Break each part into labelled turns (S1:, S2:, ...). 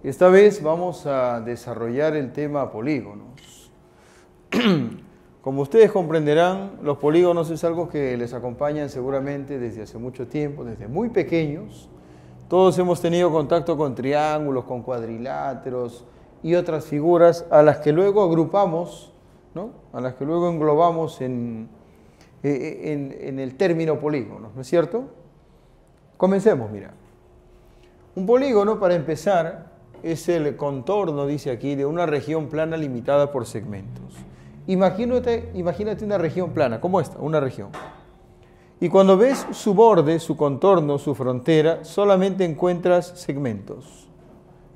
S1: Esta vez vamos a desarrollar el tema polígonos. Como ustedes comprenderán, los polígonos es algo que les acompañan seguramente desde hace mucho tiempo, desde muy pequeños. Todos hemos tenido contacto con triángulos, con cuadriláteros y otras figuras a las que luego agrupamos, ¿no? A las que luego englobamos en el término polígono, ¿no es cierto? Comencemos, mira. Un polígono, para empezar, es el contorno, dice aquí, de una región plana limitada por segmentos. Imagínate una región plana, como esta, una región. Y cuando ves su borde, su contorno, su frontera, solamente encuentras segmentos.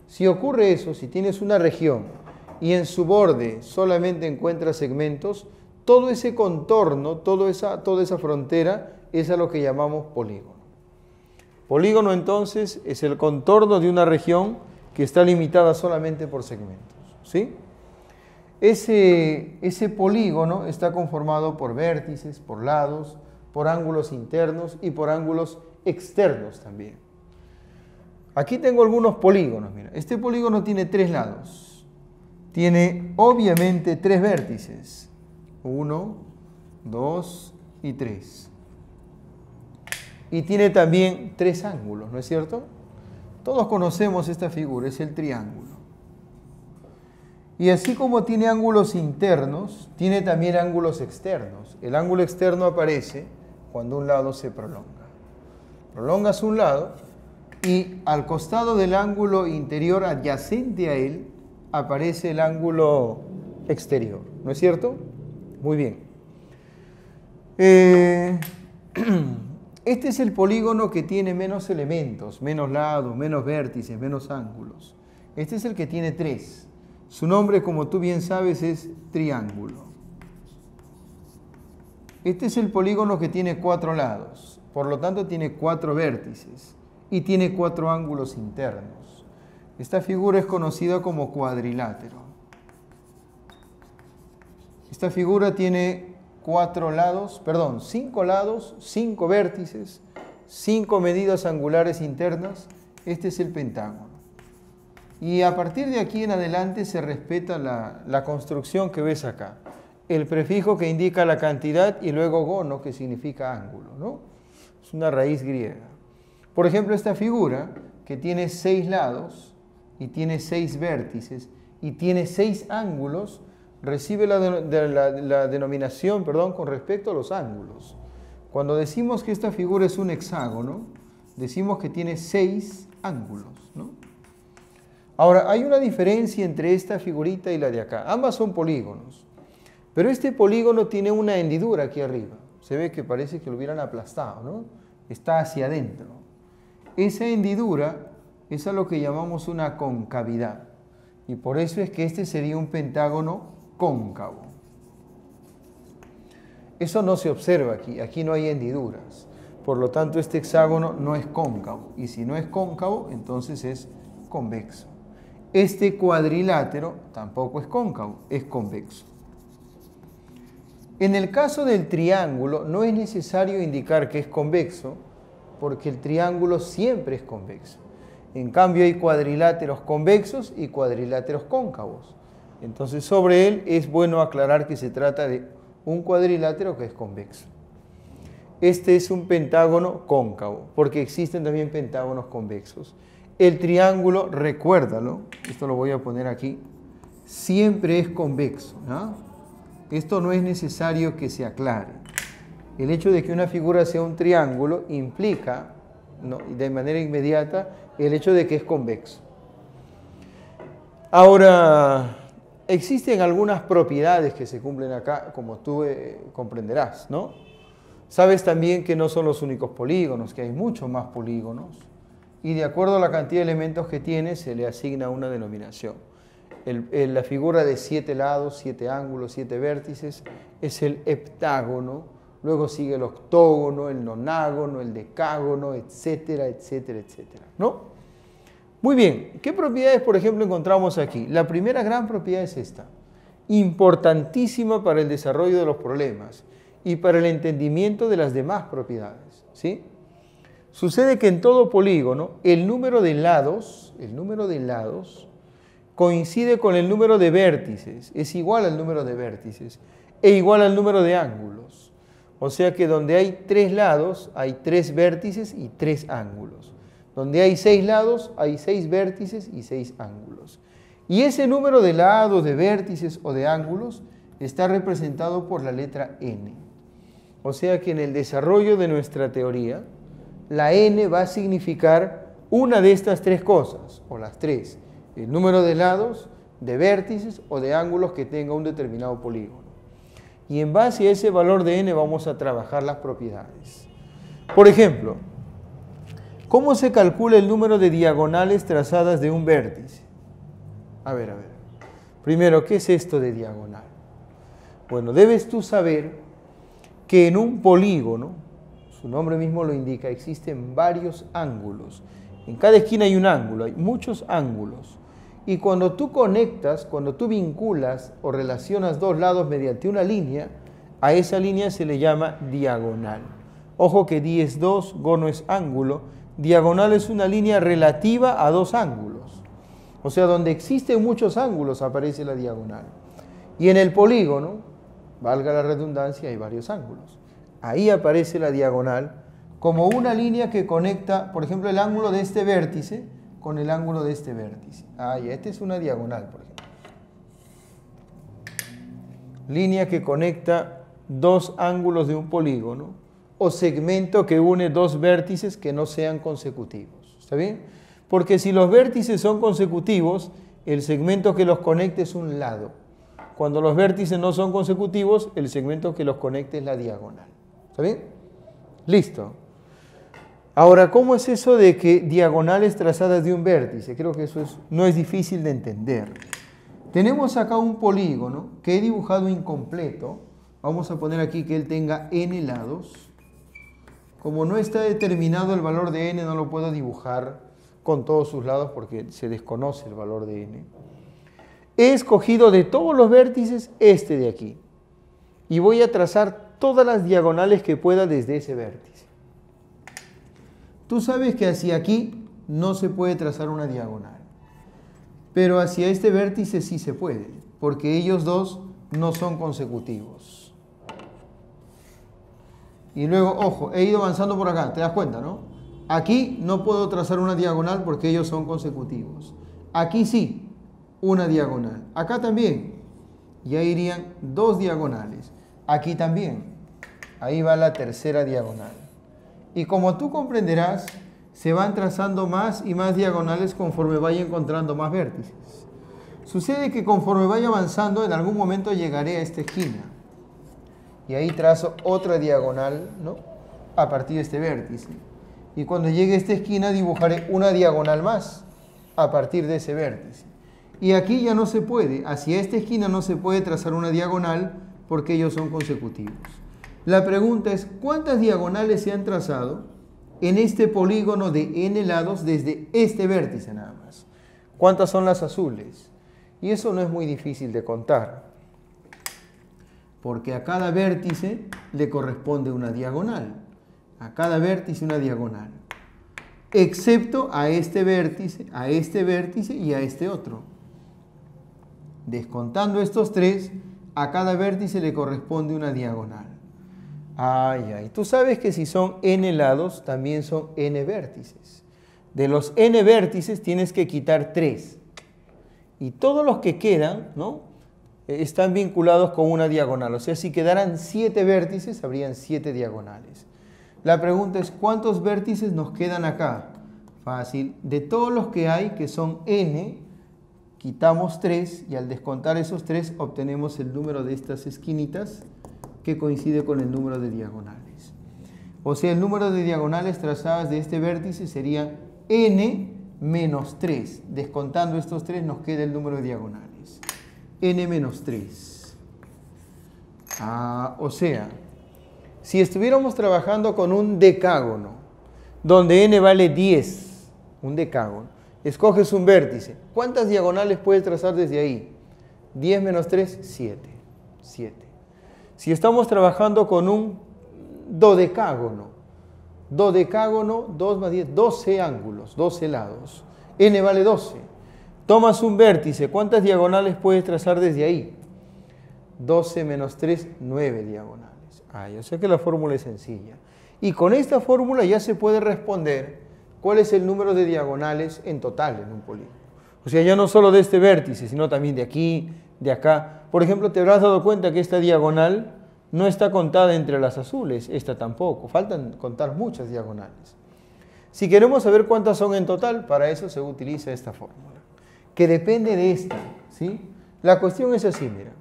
S1: Si ocurre eso, si tienes una región y en su borde solamente encuentras segmentos, todo ese contorno, toda esa frontera es a lo que llamamos polígono. Polígono, entonces, es el contorno de una región que está limitada solamente por segmentos, ¿sí? Ese polígono está conformado por vértices, por lados, por ángulos internos y por ángulos externos también. Aquí tengo algunos polígonos, mira. Este polígono tiene 3 lados. Tiene obviamente 3 vértices. 1, 2 y 3. Y tiene también 3 ángulos, ¿no es cierto? Todos conocemos esta figura, es el triángulo. Y así como tiene ángulos internos, tiene también ángulos externos. El ángulo externo aparece cuando un lado se prolonga. Prolongas un lado y al costado del ángulo interior adyacente a él aparece el ángulo exterior, ¿no es cierto? Muy bien. Este es el polígono que tiene menos elementos, menos lados, menos vértices, menos ángulos. Este es el que tiene 3. Su nombre, como tú bien sabes, es triángulo. Este es el polígono que tiene 4 lados, por lo tanto tiene 4 vértices y tiene 4 ángulos internos. Esta figura es conocida como cuadrilátero. Esta figura tiene 5 lados, 5 vértices, 5 medidas angulares internas. Este es el pentágono. Y a partir de aquí en adelante se respeta la construcción que ves acá. El prefijo que indica la cantidad y luego gono, que significa ángulo, ¿no? Es una raíz griega. Por ejemplo, esta figura, que tiene 6 lados y tiene 6 vértices y tiene 6 ángulos, recibe la denominación, con respecto a los ángulos. Cuando decimos que esta figura es un hexágono, decimos que tiene 6 ángulos, ¿no? Ahora, hay una diferencia entre esta figurita y la de acá. Ambas son polígonos, pero este polígono tiene una hendidura aquí arriba. Se ve que parece que lo hubieran aplastado, ¿no? Está hacia adentro. Esa hendidura es a lo que llamamos una concavidad. Y por eso es que este sería un pentágono cóncavo. Eso no se observa aquí. Aquí no hay hendiduras. Por lo tanto, este hexágono no es cóncavo. Y si no es cóncavo, entonces es convexo. Este cuadrilátero tampoco es cóncavo, es convexo. En el caso del triángulo, no es necesario indicar que es convexo, porque el triángulo siempre es convexo. En cambio, hay cuadriláteros convexos y cuadriláteros cóncavos. Entonces, sobre él es bueno aclarar que se trata de un cuadrilátero que es convexo. Este es un pentágono cóncavo, porque existen también pentágonos convexos. El triángulo, recuérdalo, esto lo voy a poner aquí, siempre es convexo, ¿no? Esto no es necesario que se aclare. El hecho de que una figura sea un triángulo implica, ¿no?, de manera inmediata, el hecho de que es convexo. Ahora, existen algunas propiedades que se cumplen acá, como tú comprenderás, ¿no? Sabes también que no son los únicos polígonos, que hay muchos más polígonos. Y de acuerdo a la cantidad de elementos que tiene, se le asigna una denominación. La figura de 7 lados, 7 ángulos, 7 vértices es el heptágono, luego sigue el octógono, el nonágono, el decágono, etcétera, etcétera, etcétera, ¿no? Muy bien, ¿qué propiedades, por ejemplo, encontramos aquí? La primera gran propiedad es esta, importantísima para el desarrollo de los problemas y para el entendimiento de las demás propiedades, ¿sí? Sucede que en todo polígono el número de lados el número de lados, coincide con el número de vértices, es igual al número de vértices, e igual al número de ángulos. O sea que donde hay 3 lados, hay 3 vértices y 3 ángulos. Donde hay 6 lados, hay 6 vértices y 6 ángulos. Y ese número de lados, de vértices o de ángulos está representado por la letra n. O sea que en el desarrollo de nuestra teoría, la n va a significar una de estas 3 cosas, o las 3. El número de lados, de vértices o de ángulos que tenga un determinado polígono. Y en base a ese valor de n vamos a trabajar las propiedades. Por ejemplo, ¿cómo se calcula el número de diagonales trazadas de un vértice? A ver. Primero, ¿qué es esto de diagonal? Bueno, debes tú saber que en un polígono, su nombre mismo lo indica, existen varios ángulos. En cada esquina hay un ángulo, hay muchos ángulos. Y cuando tú conectas, cuando tú vinculas o relacionas 2 lados mediante una línea, a esa línea se le llama diagonal. Ojo que di es 2, go no es ángulo. Diagonal es una línea relativa a 2 ángulos. O sea, donde existen muchos ángulos aparece la diagonal. Y en el polígono, valga la redundancia, hay varios ángulos. Ahí aparece la diagonal como una línea que conecta, por ejemplo, el ángulo de este vértice con el ángulo de este vértice. Esta es una diagonal, por ejemplo. Línea que conecta 2 ángulos de un polígono o segmento que une 2 vértices que no sean consecutivos. ¿Está bien? Porque si los vértices son consecutivos, el segmento que los conecte es un lado. Cuando los vértices no son consecutivos, el segmento que los conecte es la diagonal. ¿Está bien? Listo. Ahora, ¿cómo es eso de que diagonales trazadas de un vértice? Creo que eso no es difícil de entender. Tenemos acá un polígono que he dibujado incompleto. Vamos a poner aquí que él tenga n lados. Como no está determinado el valor de n, no lo puedo dibujar con todos sus lados porque se desconoce el valor de n. He escogido de todos los vértices este de aquí. Y voy a trazar todas las diagonales que pueda desde ese vértice. Tú sabes que hacia aquí no se puede trazar una diagonal, pero hacia este vértice sí se puede, porque ellos dos no son consecutivos. Y luego, ojo, he ido avanzando por acá, ¿te das cuenta, no? Aquí no puedo trazar una diagonal porque ellos son consecutivos. Aquí sí, una diagonal. Acá también, ya irían 2 diagonales. Aquí también, ahí va la tercera diagonal. Y como tú comprenderás, se van trazando más y más diagonales conforme vaya encontrando más vértices. Sucede que conforme vaya avanzando, en algún momento llegaré a esta esquina. Y ahí trazo otra diagonal, ¿no? A partir de este vértice. Y cuando llegue a esta esquina dibujaré una diagonal más a partir de ese vértice. Y aquí ya no se puede, hacia esta esquina no se puede trazar una diagonal porque ellos son consecutivos. La pregunta es, ¿cuántas diagonales se han trazado en este polígono de n lados desde este vértice nada más? ¿Cuántas son las azules? Y eso no es muy difícil de contar, porque a cada vértice le corresponde una diagonal. A cada vértice una diagonal, excepto a este vértice y a este otro. Descontando estos 3, a cada vértice le corresponde una diagonal. Tú sabes que si son n lados, también son n vértices. De los n vértices tienes que quitar 3. Y todos los que quedan, ¿no?, están vinculados con una diagonal. O sea, si quedaran 7 vértices, habrían 7 diagonales. La pregunta es, ¿cuántos vértices nos quedan acá? Fácil. De todos los que hay, que son n, quitamos 3 y al descontar esos 3 obtenemos el número de estas esquinitas que coincide con el número de diagonales. O sea, el número de diagonales trazadas de este vértice sería n menos 3. Descontando estos 3 nos queda el número de diagonales. N menos 3. O sea, si estuviéramos trabajando con un decágono, donde n vale 10, un decágono, escoges un vértice. ¿Cuántas diagonales puedes trazar desde ahí? 10 menos 3, 7. 7. Si estamos trabajando con un dodecágono, 2 más 10, 12 ángulos, 12 lados. n vale 12. Tomas un vértice, ¿cuántas diagonales puedes trazar desde ahí? 12 menos 3, 9 diagonales. Yo sé que la fórmula es sencilla. Y con esta fórmula ya se puede responder cuál es el número de diagonales en total en un polígono. O sea, ya no solo de este vértice, sino también de aquí, de acá. Por ejemplo, te habrás dado cuenta que esta diagonal no está contada entre las azules, esta tampoco. Faltan contar muchas diagonales. Si queremos saber cuántas son en total, para eso se utiliza esta fórmula, que depende de esta, ¿sí? La cuestión es así, mira.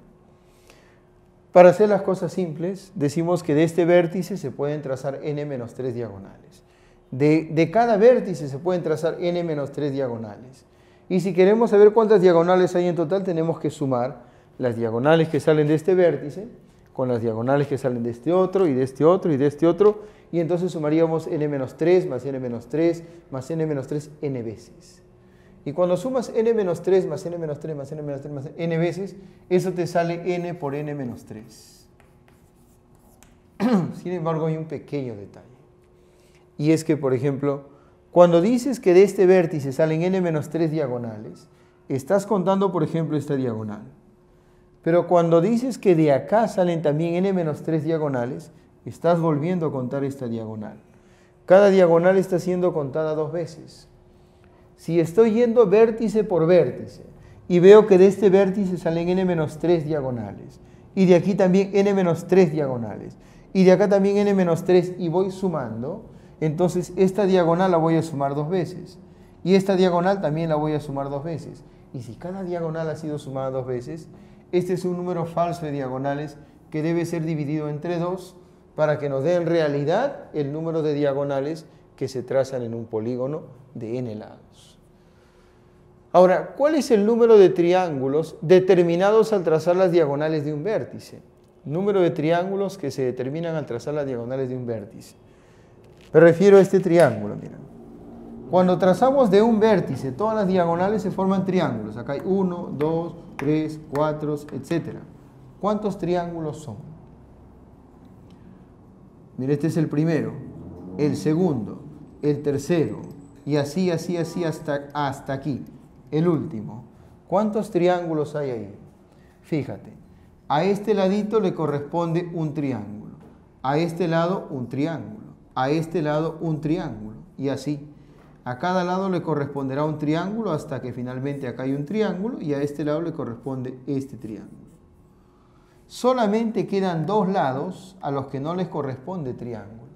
S1: Para hacer las cosas simples, decimos que de este vértice se pueden trazar n-3 diagonales. De cada vértice se pueden trazar n-3 diagonales. Y si queremos saber cuántas diagonales hay en total, tenemos que sumar las diagonales que salen de este vértice con las diagonales que salen de este otro, y de este otro, y de este otro, y entonces sumaríamos n-3 más n-3 más n-3 n veces. Y cuando sumas n-3 más n-3 más n-3 más n veces, eso te sale n por n-3. Sin embargo, hay un pequeño detalle. Y es que, por ejemplo, cuando dices que de este vértice salen n-3 diagonales, estás contando, por ejemplo, esta diagonal. Pero cuando dices que de acá salen también n-3 diagonales, estás volviendo a contar esta diagonal. Cada diagonal está siendo contada 2 veces. Si estoy yendo vértice por vértice y veo que de este vértice salen n-3 diagonales, y de aquí también n-3 diagonales, y de acá también n-3, y voy sumando, entonces esta diagonal la voy a sumar 2 veces, y esta diagonal también la voy a sumar 2 veces. Y si cada diagonal ha sido sumada 2 veces, este es un número falso de diagonales que debe ser dividido entre 2 para que nos dé en realidad el número de diagonales que se trazan en un polígono de n lados. Ahora, ¿cuál es el número de triángulos determinados al trazar las diagonales de un vértice? Número de triángulos que se determinan al trazar las diagonales de un vértice. Me refiero a este triángulo, mira. Cuando trazamos de un vértice, todas las diagonales se forman triángulos. Acá hay 1, 2, 3, 4, etc. ¿Cuántos triángulos son? Mira, este es el primero, el segundo, el tercero, y así hasta aquí, el último. ¿Cuántos triángulos hay ahí? Fíjate, a este ladito le corresponde un triángulo, a este lado un triángulo, a este lado un triángulo, y así. A cada lado le corresponderá un triángulo hasta que finalmente acá hay un triángulo y a este lado le corresponde este triángulo. Solamente quedan 2 lados a los que no les corresponde triángulo.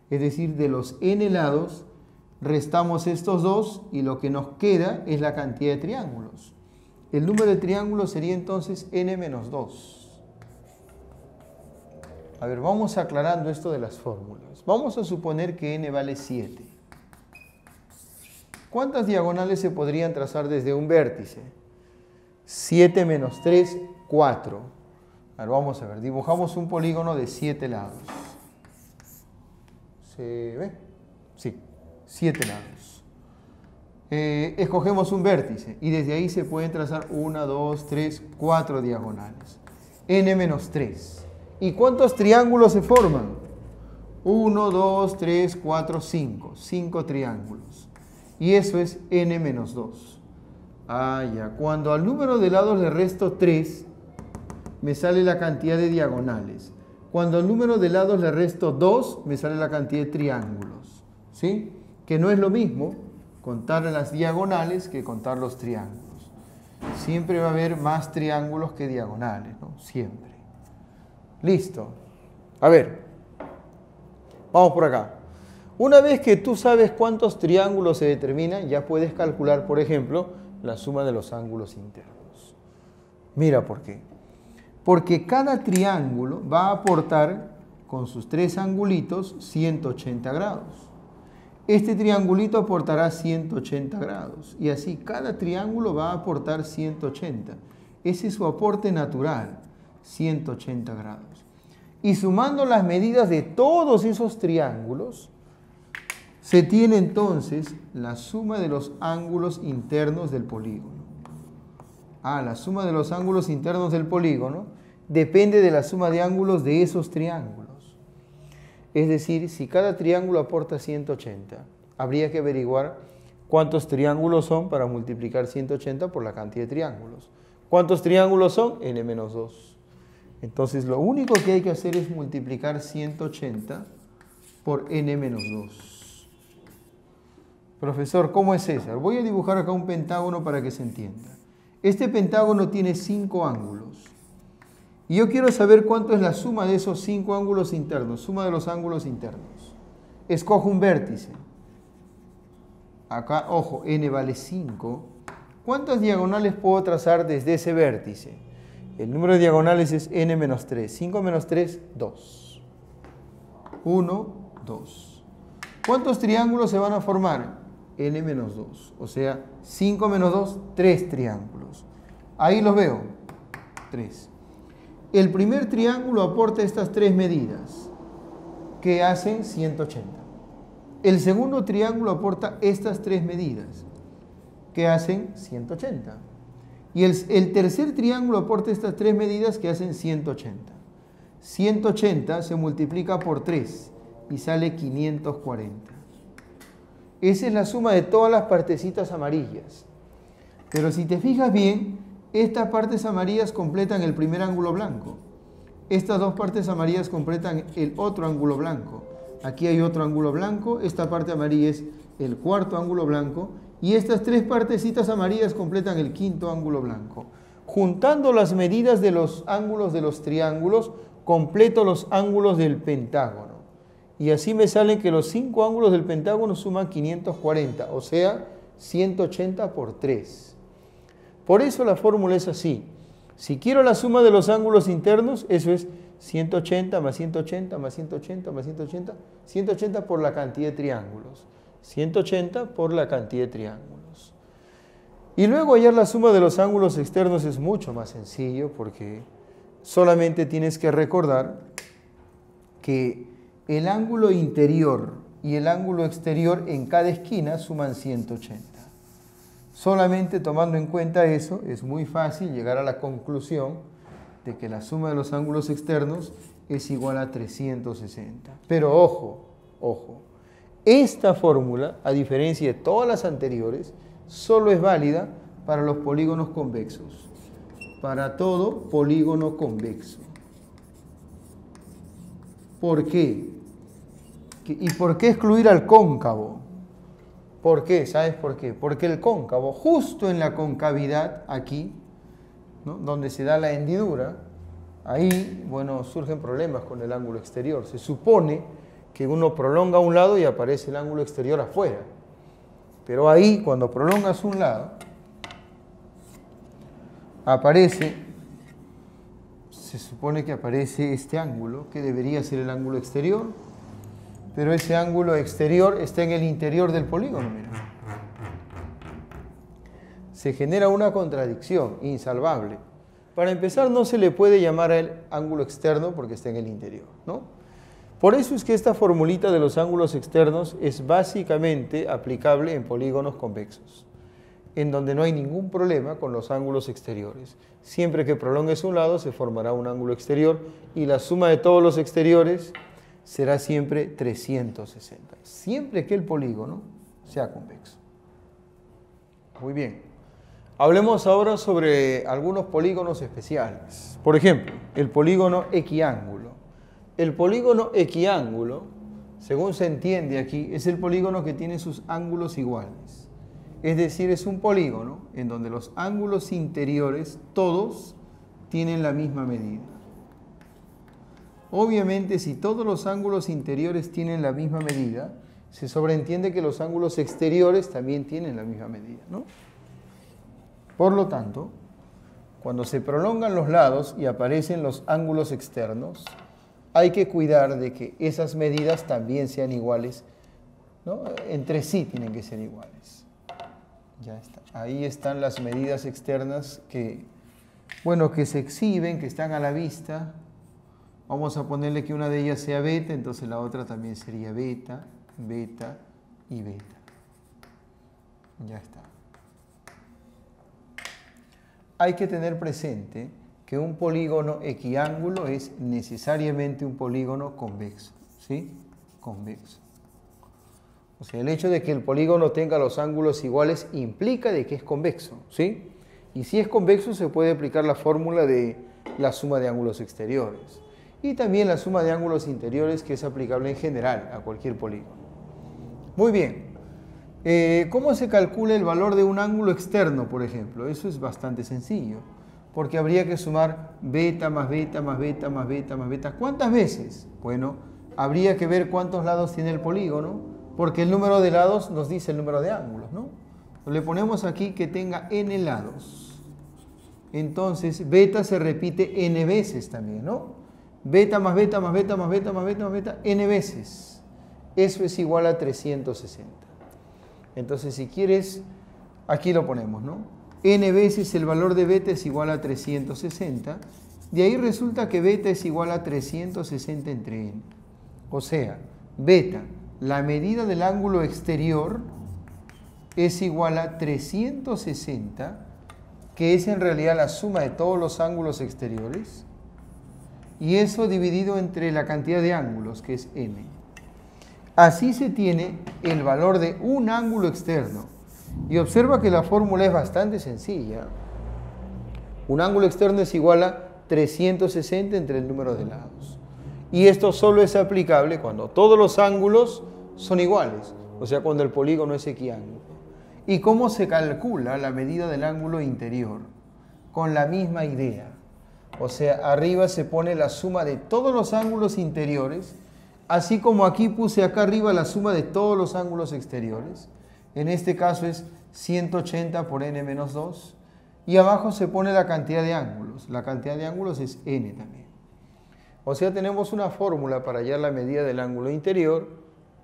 S1: Es decir, de los n lados restamos estos 2 y lo que nos queda es la cantidad de triángulos. El número de triángulos sería entonces n-2. A ver, vamos aclarando esto de las fórmulas. Vamos a suponer que n vale 7. ¿Cuántas diagonales se podrían trazar desde un vértice? 7 menos 3, 4. Ahora vamos a ver, dibujamos un polígono de 7 lados. ¿Se ve? Sí, 7 lados. Escogemos un vértice y desde ahí se pueden trazar 1, 2, 3, 4 diagonales. n menos 3. ¿Y cuántos triángulos se forman? 1, 2, 3, 4, 5. 5 triángulos. Y eso es n-2. Ya. Cuando al número de lados le resto 3, me sale la cantidad de diagonales. Cuando al número de lados le resto 2, me sale la cantidad de triángulos. ¿Sí? Que no es lo mismo contar las diagonales que contar los triángulos. Siempre va a haber más triángulos que diagonales, ¿no? Siempre. Listo. A ver. Vamos por acá. Una vez que tú sabes cuántos triángulos se determinan, ya puedes calcular, por ejemplo, la suma de los ángulos internos. Mira por qué. Porque cada triángulo va a aportar, con sus 3 angulitos, 180 grados. Este triangulito aportará 180 grados. Y así, cada triángulo va a aportar 180. Ese es su aporte natural, 180 grados. Y sumando las medidas de todos esos triángulos, se tiene entonces la suma de los ángulos internos del polígono. La suma de los ángulos internos del polígono depende de la suma de ángulos de esos triángulos. Es decir, si cada triángulo aporta 180, habría que averiguar ¿Cuántos triángulos son para multiplicar 180 por la cantidad de triángulos? ¿Cuántos triángulos son? n-2. Entonces lo único que hay que hacer es multiplicar 180 por n-2. Profesor, ¿cómo es César? Voy a dibujar acá un pentágono para que se entienda. Este pentágono tiene 5 ángulos. Y yo quiero saber cuánto es la suma de esos 5 ángulos internos, suma de los ángulos internos. Escojo un vértice. Acá, ojo, n vale 5. ¿Cuántas diagonales puedo trazar desde ese vértice? El número de diagonales es n-3. 5 menos 3, 2. 1, 2. ¿Cuántos triángulos se van a formar? n-2. O sea, 5 menos 2, 3 triángulos. Ahí los veo. 3. El primer triángulo aporta estas 3 medidas, que hacen 180. El segundo triángulo aporta estas 3 medidas, que hacen 180. Y el tercer triángulo aporta estas 3 medidas, que hacen 180. 180 se multiplica por 3 y sale 540. Esa es la suma de todas las partecitas amarillas. Pero si te fijas bien, estas partes amarillas completan el primer ángulo blanco. Estas dos partes amarillas completan el otro ángulo blanco. Aquí hay otro ángulo blanco, esta parte amarilla es el cuarto ángulo blanco y estas 3 partecitas amarillas completan el quinto ángulo blanco. Juntando las medidas de los ángulos de los triángulos, completo los ángulos del pentágono. Y así me salen que los 5 ángulos del pentágono suman 540, o sea, 180 por 3. Por eso la fórmula es así. Si quiero la suma de los ángulos internos, eso es 180 más 180 más 180 más 180, 180 por la cantidad de triángulos. 180 por la cantidad de triángulos. Y luego hallar la suma de los ángulos externos es mucho más sencillo porque solamente tienes que recordar que el ángulo interior y el ángulo exterior en cada esquina suman 180. Solamente tomando en cuenta eso, es muy fácil llegar a la conclusión de que la suma de los ángulos externos es igual a 360. Pero ojo, ojo, esta fórmula, a diferencia de todas las anteriores, solo es válida para los polígonos convexos. Para todo polígono convexo. ¿Por qué? ¿Y por qué excluir al cóncavo? ¿Por qué? ¿Sabes por qué? Porque el cóncavo, justo en la concavidad, aquí, ¿no?, donde se da la hendidura, ahí, bueno, surgen problemas con el ángulo exterior. Se supone que uno prolonga un lado y aparece el ángulo exterior afuera. Pero ahí, cuando prolongas un lado, aparece, se supone que aparece este ángulo, que debería ser el ángulo exterior, pero ese ángulo exterior está en el interior del polígono, mira. Se genera una contradicción insalvable. Para empezar, no se le puede llamar al ángulo externo porque está en el interior, ¿no? Por eso es que esta formulita de los ángulos externos es básicamente aplicable en polígonos convexos, en donde no hay ningún problema con los ángulos exteriores. Siempre que prolongues un lado se formará un ángulo exterior y la suma de todos los exteriores será siempre 360, siempre que el polígono sea convexo. Muy bien. Hablemos ahora sobre algunos polígonos especiales. Por ejemplo, el polígono equiángulo. El polígono equiángulo, según se entiende aquí, es el polígono que tiene sus ángulos iguales. Es decir, es un polígono en donde los ángulos interiores todos tienen la misma medida. Obviamente, si todos los ángulos interiores tienen la misma medida, se sobreentiende que los ángulos exteriores también tienen la misma medida, ¿no? Por lo tanto, cuando se prolongan los lados y aparecen los ángulos externos, hay que cuidar de que esas medidas también sean iguales, ¿no? Entre sí tienen que ser iguales. Ya está. Ahí están las medidas externas que, bueno, que se exhiben, que están a la vista. Vamos a ponerle que una de ellas sea beta, entonces la otra también sería beta, beta y beta. Ya está. Hay que tener presente que un polígono equiángulo es necesariamente un polígono convexo, ¿sí? Convexo. O sea, el hecho de que el polígono tenga los ángulos iguales implica de que es convexo, ¿sí? Y si es convexo se puede aplicar la fórmula de la suma de ángulos exteriores. Y también la suma de ángulos interiores, que es aplicable en general a cualquier polígono. Muy bien. ¿Cómo se calcula el valor de un ángulo externo, por ejemplo? Eso es bastante sencillo, porque habría que sumar beta más beta más beta más beta más beta. ¿Cuántas veces? Bueno, habría que ver cuántos lados tiene el polígono, porque el número de lados nos dice el número de ángulos, ¿no? Le ponemos aquí que tenga n lados. Entonces, beta se repite n veces también, ¿no? Beta más beta más beta más beta más beta más beta, n veces. Eso es igual a 360. Entonces, si quieres, aquí lo ponemos, ¿no? N veces el valor de beta es igual a 360. De ahí resulta que beta es igual a 360 entre n. O sea, beta, la medida del ángulo exterior, es igual a 360, que es en realidad la suma de todos los ángulos exteriores, y eso dividido entre la cantidad de ángulos, que es n. Así se tiene el valor de un ángulo externo. Y observa que la fórmula es bastante sencilla. Un ángulo externo es igual a 360 entre el número de lados. Y esto solo es aplicable cuando todos los ángulos son iguales, o sea, cuando el polígono es equiángulo. ¿Y cómo se calcula la medida del ángulo interior? Con la misma idea. O sea, arriba se pone la suma de todos los ángulos interiores, así como aquí puse acá arriba la suma de todos los ángulos exteriores. En este caso es 180 por n menos 2. Y abajo se pone la cantidad de ángulos. La cantidad de ángulos es n también. O sea, tenemos una fórmula para hallar la medida del ángulo interior,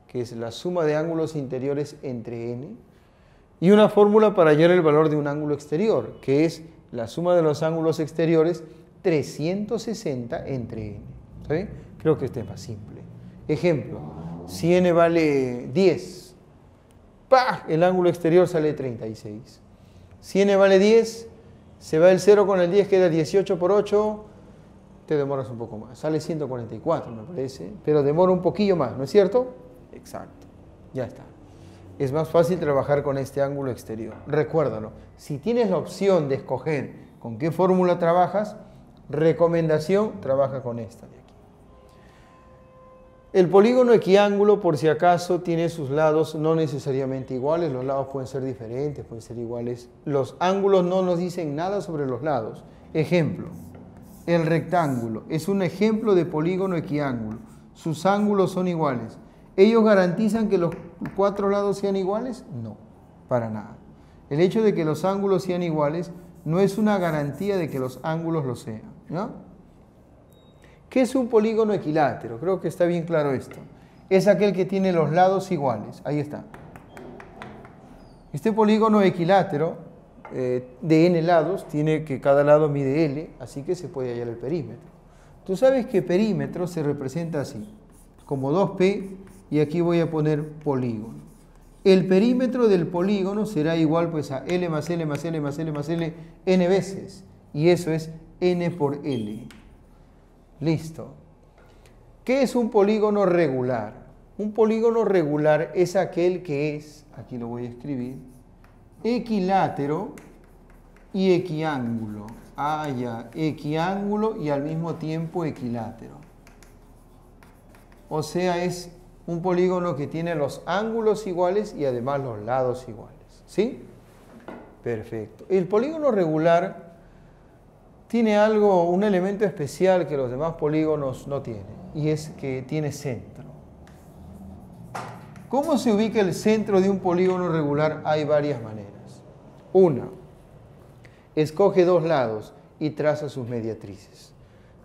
S1: que es la suma de ángulos interiores entre n, y una fórmula para hallar el valor de un ángulo exterior, que es la suma de los ángulos exteriores 360 entre n. ¿Está bien? Creo que este es más simple. Ejemplo, si n vale 10, ¡pah!, el ángulo exterior sale 36. Si n vale 10, se va el 0 con el 10, queda 18 por 8, te demoras un poco más. Sale 144, me parece, pero demora un poquillo más, ¿no es cierto? Exacto, ya está. Es más fácil trabajar con este ángulo exterior. Recuérdalo, si tienes la opción de escoger con qué fórmula trabajas, recomendación, trabaja con esta de aquí. El polígono equiángulo, por si acaso, tiene sus lados no necesariamente iguales. Los lados pueden ser diferentes, pueden ser iguales. Los ángulos no nos dicen nada sobre los lados. Ejemplo, el rectángulo es un ejemplo de polígono equiángulo. Sus ángulos son iguales. ¿Ellos garantizan que los 4 lados sean iguales? No, para nada. El hecho de que los ángulos sean iguales no es una garantía de que los ángulos lo sean, ¿no? ¿Qué es un polígono equilátero? Creo que está bien claro esto. Es aquel que tiene los lados iguales. Ahí está. Este polígono equilátero de n lados tiene que cada lado mide L, así que se puede hallar el perímetro. Tú sabes que perímetro se representa así, como 2p, y aquí voy a poner polígono. El perímetro del polígono será igual pues a L más L más L más L más L n veces, y eso es n por L. Listo. ¿Qué es un polígono regular? Un polígono regular es aquel que es, aquí lo voy a escribir, equilátero y equiángulo. Ah, ya, equiángulo y al mismo tiempo equilátero. O sea, es un polígono que tiene los ángulos iguales y además los lados iguales. ¿Sí? Perfecto. El polígono regular tiene algo, un elemento especial que los demás polígonos no tienen, y es que tiene centro. ¿Cómo se ubica el centro de un polígono regular? Hay varias maneras. Una, escoge dos lados y traza sus mediatrices.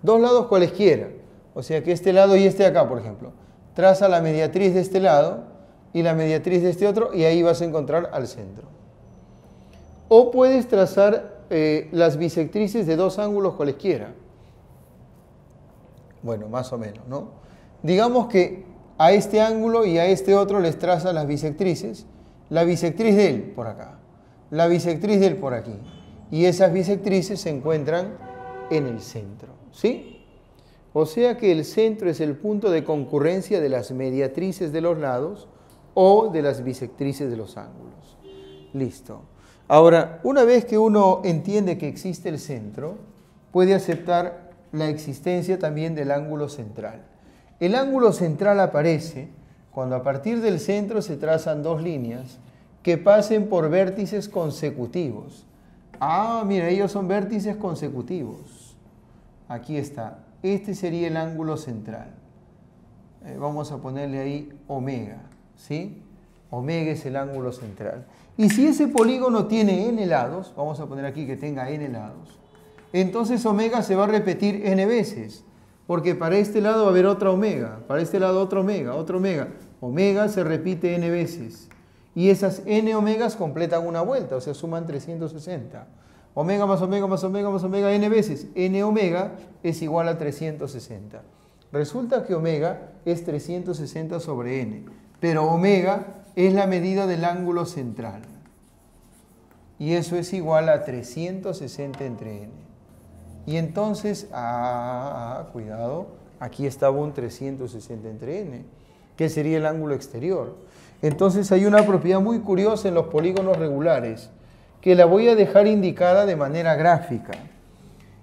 S1: Dos lados cualesquiera, o sea que este lado y este de acá, por ejemplo. Traza la mediatriz de este lado y la mediatriz de este otro, y ahí vas a encontrar al centro. O puedes trazar las bisectrices de dos ángulos cualesquiera. Bueno, más o menos, ¿no? Digamos que a este ángulo y a este otro les traza las bisectrices. La bisectriz de él por acá, la bisectriz de él por aquí. Y esas bisectrices se encuentran en el centro, ¿sí? O sea que el centro es el punto de concurrencia de las mediatrices de los lados o de las bisectrices de los ángulos. Listo. Ahora, una vez que uno entiende que existe el centro, puede aceptar la existencia también del ángulo central. El ángulo central aparece cuando a partir del centro se trazan dos líneas que pasen por vértices consecutivos. Ah, mira, ellos son vértices consecutivos. Aquí está. Este sería el ángulo central. Vamos a ponerle ahí omega, ¿sí? Omega es el ángulo central. Y si ese polígono tiene n lados, vamos a poner aquí que tenga n lados, entonces omega se va a repetir n veces, porque para este lado va a haber otra omega, para este lado otra omega, otra omega. Omega se repite n veces. Y esas n omegas completan una vuelta, o sea, suman 360. Omega más omega más omega más omega n veces. N omega es igual a 360. Resulta que omega es 360 sobre n, pero omega es la medida del ángulo central. Y eso es igual a 360 entre n. Y entonces, cuidado, aquí estaba un 360 entre n, que sería el ángulo exterior. Entonces hay una propiedad muy curiosa en los polígonos regulares, que la voy a dejar indicada de manera gráfica.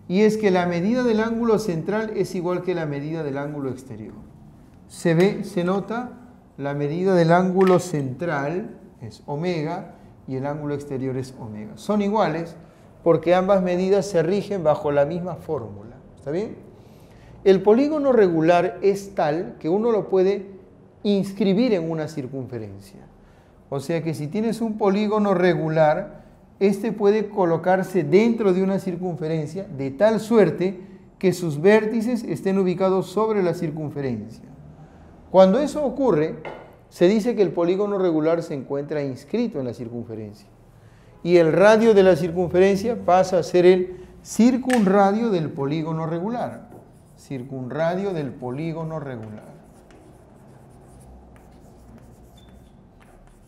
S1: Y es que la medida del ángulo central es igual que la medida del ángulo exterior. Se ve, se nota, la medida del ángulo central es omega y el ángulo exterior es omega. Son iguales porque ambas medidas se rigen bajo la misma fórmula. ¿Está bien? El polígono regular es tal que uno lo puede inscribir en una circunferencia. O sea que si tienes un polígono regular, este puede colocarse dentro de una circunferencia de tal suerte que sus vértices estén ubicados sobre la circunferencia. Cuando eso ocurre, se dice que el polígono regular se encuentra inscrito en la circunferencia. Y el radio de la circunferencia pasa a ser el circunradio del polígono regular. Circunradio del polígono regular.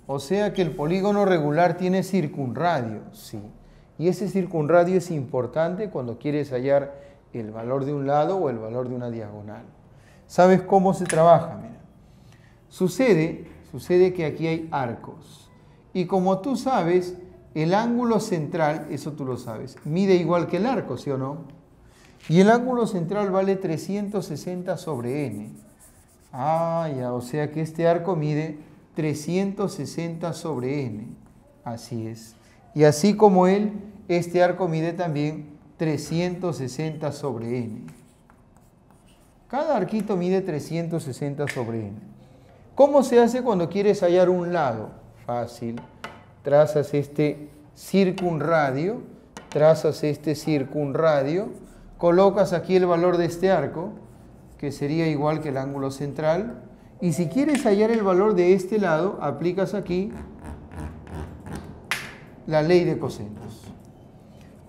S1: O sea que el polígono regular tiene circunradio, sí. Y ese circunradio es importante cuando quieres hallar el valor de un lado o el valor de una diagonal. ¿Sabes cómo se trabaja? Mira. Sucede que aquí hay arcos. Y como tú sabes, el ángulo central, eso tú lo sabes, mide igual que el arco, ¿sí o no? Y el ángulo central vale 360 sobre n. Ya, o sea que este arco mide 360 sobre n. Así es. Y así como él, este arco mide también 360 sobre n. Cada arquito mide 360 sobre n. ¿Cómo se hace cuando quieres hallar un lado? Fácil. Trazas este circunradio, colocas aquí el valor de este arco, que sería igual que el ángulo central, y si quieres hallar el valor de este lado, aplicas aquí la ley de cosenos.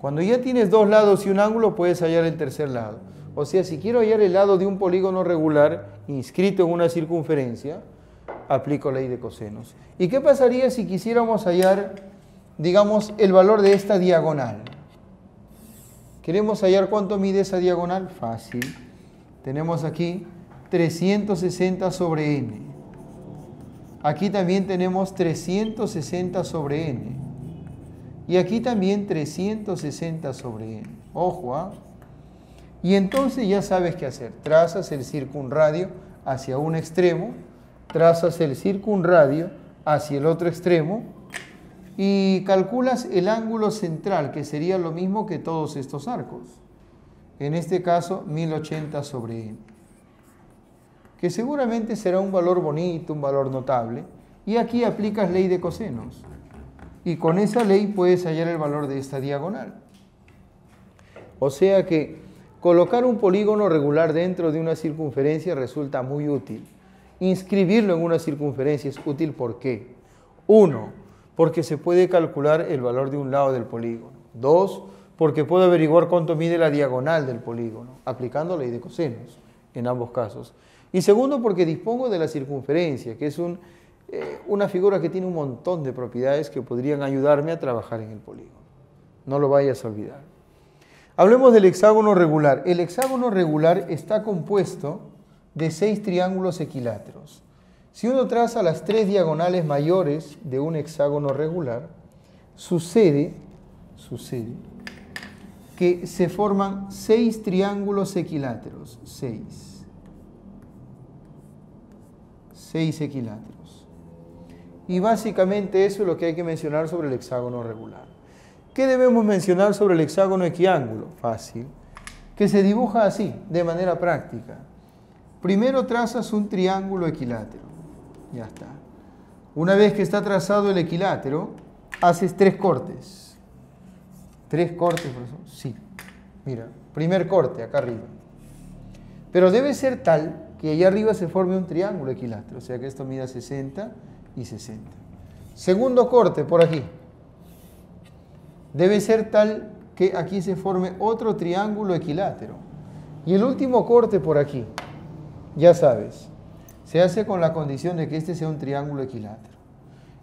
S1: Cuando ya tienes dos lados y un ángulo, puedes hallar el tercer lado. O sea, si quiero hallar el lado de un polígono regular inscrito en una circunferencia, aplico ley de cosenos. ¿Y qué pasaría si quisiéramos hallar, digamos, el valor de esta diagonal? ¿Queremos hallar cuánto mide esa diagonal? Fácil. Tenemos aquí 360 sobre n. Aquí también tenemos 360 sobre n. Y aquí también 360 sobre n. Ojo, ¿ah? Y entonces ya sabes qué hacer. Trazas el circunradio hacia un extremo, trazas el circunradio hacia el otro extremo y calculas el ángulo central, que sería lo mismo que todos estos arcos. En este caso, 1080 sobre n. Que seguramente será un valor bonito, un valor notable. Y aquí aplicas ley de cosenos. Y con esa ley puedes hallar el valor de esta diagonal. O sea que colocar un polígono regular dentro de una circunferencia resulta muy útil. Inscribirlo en una circunferencia es útil, ¿por qué? 1, porque se puede calcular el valor de un lado del polígono. 2, porque puedo averiguar cuánto mide la diagonal del polígono, aplicando ley de cosenos en ambos casos. Y segundo, porque dispongo de la circunferencia, que es una figura que tiene un montón de propiedades que podrían ayudarme a trabajar en el polígono. No lo vayas a olvidar. Hablemos del hexágono regular. El hexágono regular está compuesto de 6 triángulos equiláteros. Si uno traza las tres diagonales mayores de un hexágono regular, sucede que se forman 6 triángulos equiláteros. 6 equiláteros. Y básicamente eso es lo que hay que mencionar sobre el hexágono regular. ¿Qué debemos mencionar sobre el hexágono equiángulo? Fácil. Que se dibuja así, de manera práctica. Primero trazas un triángulo equilátero. Ya está. Una vez que está trazado el equilátero, haces 3 cortes. 3 cortes, profesor. Sí. Mira, primer corte acá arriba. Pero debe ser tal que allá arriba se forme un triángulo equilátero. O sea que esto mida 60 y 60. Segundo corte por aquí. Debe ser tal que aquí se forme otro triángulo equilátero. Y el último corte por aquí, ya sabes, se hace con la condición de que este sea un triángulo equilátero.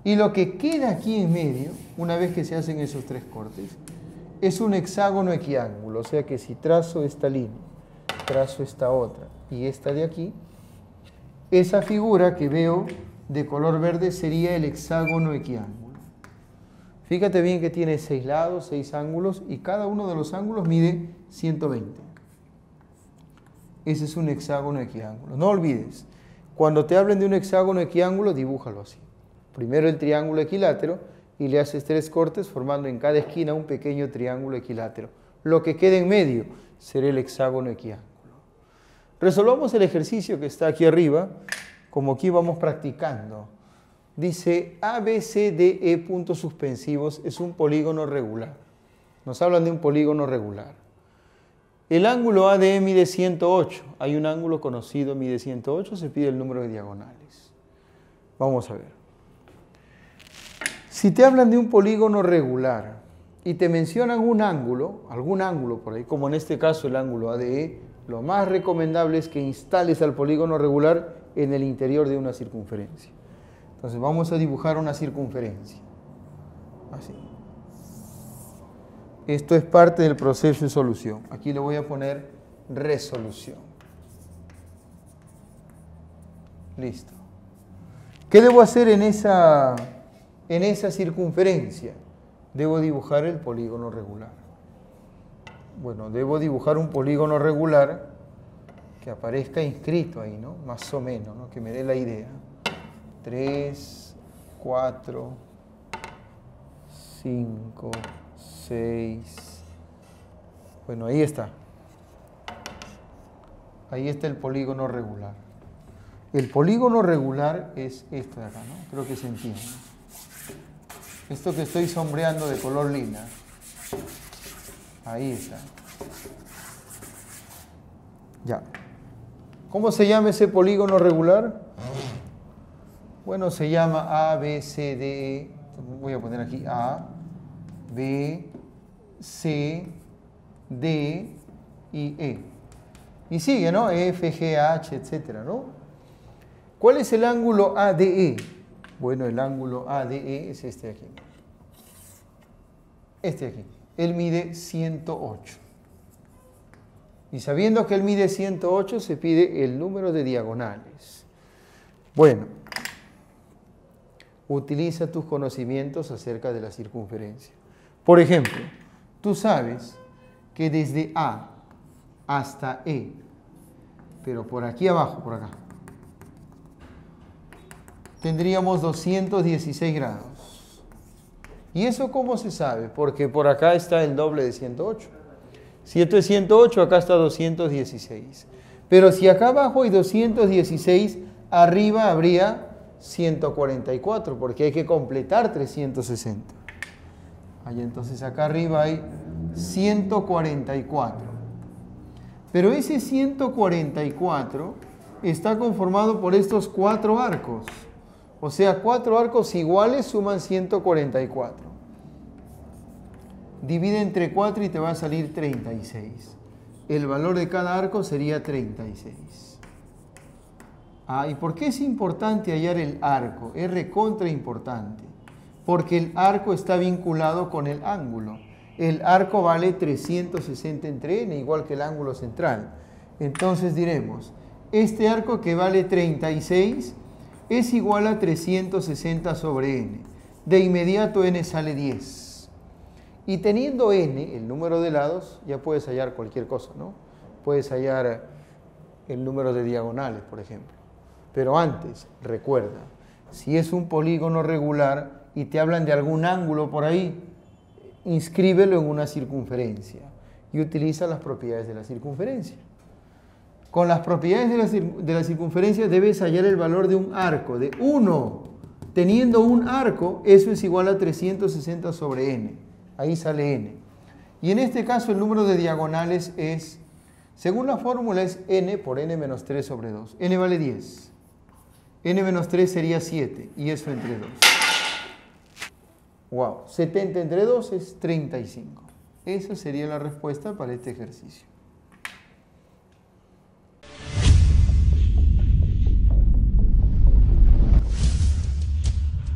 S1: Y lo que queda aquí en medio, una vez que se hacen esos 3 cortes, es un hexágono equiángulo. O sea que si trazo esta línea, trazo esta otra y esta de aquí, esa figura que veo de color verde sería el hexágono equiángulo. Fíjate bien que tiene 6 lados, 6 ángulos y cada uno de los ángulos mide 120. Ese es un hexágono equiángulo. No olvides, cuando te hablen de un hexágono equiángulo, dibújalo así. Primero el triángulo equilátero y le haces 3 cortes formando en cada esquina un pequeño triángulo equilátero. Lo que quede en medio será el hexágono equiángulo. Resolvamos el ejercicio que está aquí arriba, como aquí vamos practicando. Dice ABCDE puntos suspensivos es un polígono regular. Nos hablan de un polígono regular. El ángulo ADE mide 108. Hay un ángulo conocido, mide 108, se pide el número de diagonales. Vamos a ver. Si te hablan de un polígono regular y te mencionan un ángulo, algún ángulo por ahí, como en este caso el ángulo ADE, lo más recomendable es que instales al polígono regular en el interior de una circunferencia. Entonces vamos a dibujar una circunferencia. Así. Esto es parte del proceso de solución. Aquí le voy a poner resolución. Listo. ¿Qué debo hacer en esa circunferencia? Debo dibujar el polígono regular. Bueno, debo dibujar un polígono regular que aparezca inscrito ahí, ¿no? Más o menos, ¿no? Que me dé la idea. 3, 4, 5, 6. Bueno, ahí está. Ahí está el polígono regular. El polígono regular es esto de acá, ¿no? Creo que se entiende. Esto que estoy sombreando de color lila. Ahí está. Ya. ¿Cómo se llama ese polígono regular? Bueno, se llama A, B, C, D, E. Voy a poner aquí A, B, C, D y E. Y sigue, ¿no? F, G, H, etcétera, ¿no? ¿Cuál es el ángulo ADE? Bueno, el ángulo ADE es este de aquí. Este de aquí. Él mide 108. Y sabiendo que él mide 108, se pide el número de diagonales. Bueno, utiliza tus conocimientos acerca de la circunferencia. Por ejemplo, tú sabes que desde A hasta E, pero por aquí abajo, por acá, tendríamos 216 grados. ¿Y eso cómo se sabe? Porque por acá está el doble de 108. Si esto es 108, acá está 216. Pero si acá abajo hay 216, arriba habría 144, porque hay que completar 360. Ahí entonces acá arriba hay 144. Pero ese 144 está conformado por estos 4 arcos. O sea, 4 arcos iguales suman 144. Divide entre 4 y te va a salir 36. El valor de cada arco sería 36. ¿Y por qué es importante hallar el arco? Es recontra importante. Porque el arco está vinculado con el ángulo. El arco vale 360 entre n, igual que el ángulo central. Entonces diremos, este arco que vale 36 es igual a 360 sobre n. De inmediato n sale 10. Y teniendo n, el número de lados, ya puedes hallar cualquier cosa, ¿no? Puedes hallar el número de diagonales, por ejemplo. Pero antes, recuerda, si es un polígono regular y te hablan de algún ángulo por ahí, inscríbelo en una circunferencia y utiliza las propiedades de la circunferencia. Con las propiedades de la circunferencia debes hallar el valor de un arco, de 1. Teniendo un arco, eso es igual a 360 sobre n. Ahí sale n. Y en este caso el número de diagonales es, según la fórmula, es n por n menos 3 sobre 2. N vale 10. N menos 3 sería 7, y eso entre 2. Wow, 70 entre 2 es 35. Esa sería la respuesta para este ejercicio.